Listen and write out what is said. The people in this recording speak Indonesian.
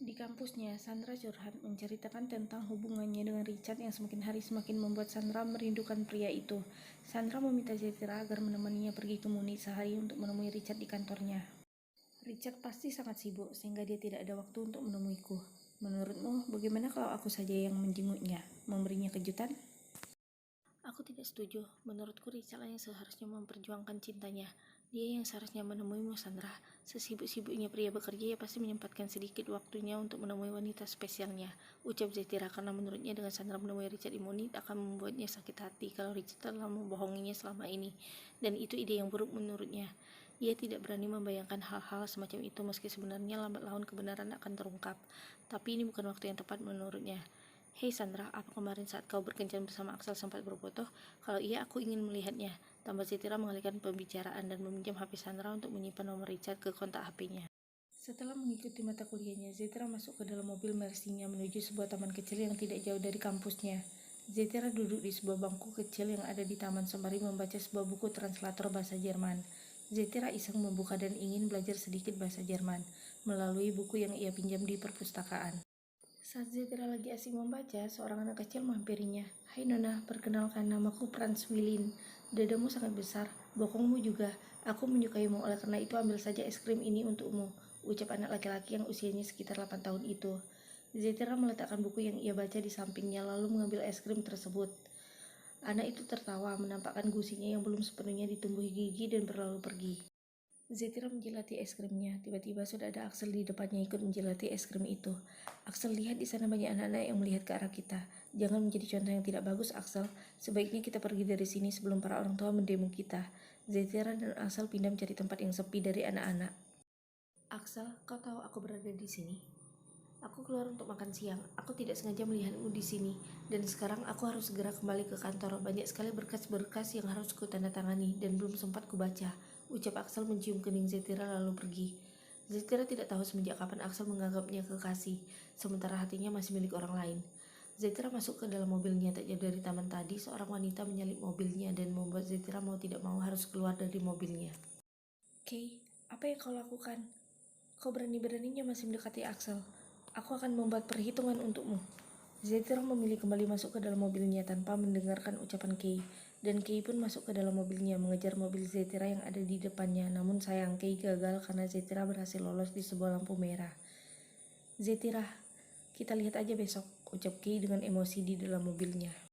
Di kampusnya, Sandra curhat menceritakan tentang hubungannya dengan Richard yang semakin hari semakin membuat Sandra merindukan pria itu. Sandra meminta Zetira agar menemaninya pergi ke Munich sehari untuk menemui Richard di kantornya. Richard pasti sangat sibuk sehingga dia tidak ada waktu untuk menemuiku. Menurutmu, bagaimana kalau aku saja yang menjenguknya, memberinya kejutan? Aku tidak setuju. Menurutku Richard yang seharusnya memperjuangkan cintanya. Dia yang seharusnya menemuimu, Sandra. Sesibuk-sibuknya pria bekerja, ia pasti menyempatkan sedikit waktunya untuk menemui wanita spesialnya, ucap Zetira, karena menurutnya dengan Sandra menemui Richard di Munich akan membuatnya sakit hati kalau Richard telah membohonginya selama ini. Dan itu ide yang buruk menurutnya. Ia tidak berani membayangkan hal-hal semacam itu meski sebenarnya lambat laun kebenaran akan terungkap. Tapi ini bukan waktu yang tepat menurutnya. Hei Sandra, apa kemarin saat kau berkencan bersama Axel sempat berfoto? Kalau iya, aku ingin melihatnya. Tambah Zetira mengalihkan pembicaraan dan meminjam HP Sandra untuk menyimpan nomor Richard ke kontak HP-nya. Setelah mengikuti mata kuliahnya, Zetira masuk ke dalam mobil Mercy-nya menuju sebuah taman kecil yang tidak jauh dari kampusnya. Zetira duduk di sebuah bangku kecil yang ada di taman sembari membaca sebuah buku translator bahasa Jerman. Zetira iseng membuka dan ingin belajar sedikit bahasa Jerman melalui buku yang ia pinjam di perpustakaan. Saat Zetira lagi asik membaca, seorang anak kecil menghampirinya. Hai Nona, perkenalkan namaku Franz Willin. Dadamu sangat besar, bokongmu juga. Aku menyukaimu, oleh karena itu ambil saja es krim ini untukmu, ucap anak laki-laki yang usianya sekitar 8 tahun itu. Zetira meletakkan buku yang ia baca di sampingnya lalu mengambil es krim tersebut. Anak itu tertawa, menampakkan gusinya yang belum sepenuhnya ditumbuhi gigi dan berlalu pergi. Zetira menjilati es krimnya. Tiba-tiba sudah ada Axel di depannya ikut menjilati es krim itu. Axel, lihat di sana banyak anak-anak yang melihat ke arah kita. Jangan menjadi contoh yang tidak bagus, Axel. Sebaiknya kita pergi dari sini sebelum para orang tua mendemo kita. Zetira dan Axel pindah mencari tempat yang sepi dari anak-anak. Axel, kau tahu aku berada di sini? Aku keluar untuk makan siang. Aku tidak sengaja melihatmu di sini. Dan sekarang aku harus segera kembali ke kantor. Banyak sekali berkas-berkas yang harus kutandatangani dan belum sempat kubaca, ucap Axel mencium kening Zetira lalu pergi. Zetira tidak tahu semenjak kapan Axel menganggapnya kekasih, sementara hatinya masih milik orang lain. Zetira masuk ke dalam mobilnya. Tak jauh dari taman tadi, seorang wanita menyalip mobilnya dan membuat Zetira mau tidak mau harus keluar dari mobilnya. Kay, apa yang kau lakukan? Kau berani-beraninya masih mendekati Axel. Aku akan membuat perhitungan untukmu. Zetira memilih kembali masuk ke dalam mobilnya tanpa mendengarkan ucapan Kay. Dan Kay pun masuk ke dalam mobilnya mengejar mobil Zetira yang ada di depannya. Namun sayang, Kay gagal karena Zetira berhasil lolos di sebuah lampu merah. Zetira, kita lihat aja besok, ucap Kay dengan emosi di dalam mobilnya.